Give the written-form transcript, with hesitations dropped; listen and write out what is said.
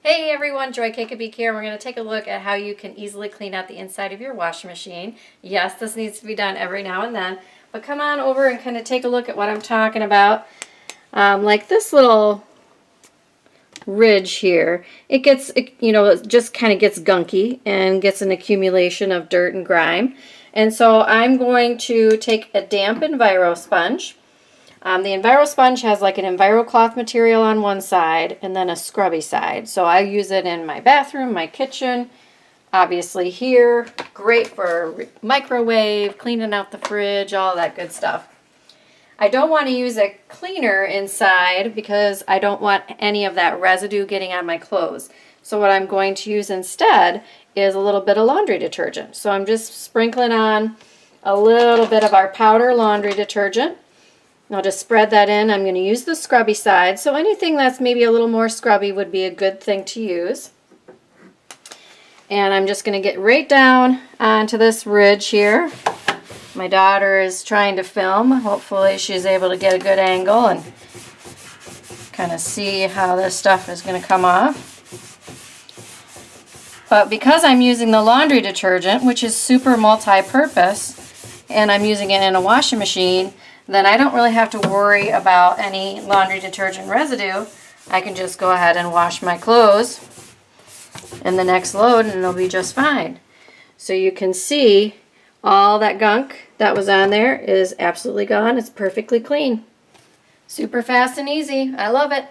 Hey everyone, Joy Cakeabeak here. We're going to take a look at how you can easily clean out the inside of your washing machine. Yes, this needs to be done every now and then, but come on over and kind of take a look at what I'm talking about. Like this little ridge here, it just kind of gets gunky and gets an accumulation of dirt and grime. And so I'm going to take a damp EnviroSponge. The EnviroSponge has like an Enviro cloth material on one side and then a scrubby side. So I use it in my bathroom, my kitchen, obviously here. Great for microwave, cleaning out the fridge, all that good stuff. I don't want to use a cleaner inside because I don't want any of that residue getting on my clothes. So what I'm going to use instead is a little bit of laundry detergent. So I'm just sprinkling on a little bit of our powder laundry detergent. I'll just spread that in. I'm going to use the scrubby side, so anything that's maybe a little more scrubby would be a good thing to use. And I'm just going to get right down onto this ridge here. My daughter is trying to film. Hopefully she's able to get a good angle and kind of see how this stuff is going to come off. But because I'm using the laundry detergent, which is super multi-purpose, and I'm using it in a washing machine, then I don't really have to worry about any laundry detergent residue. I can just go ahead and wash my clothes in the next load and it'll be just fine. So you can see all that gunk that was on there is absolutely gone. It's perfectly clean. Super fast and easy. I love it.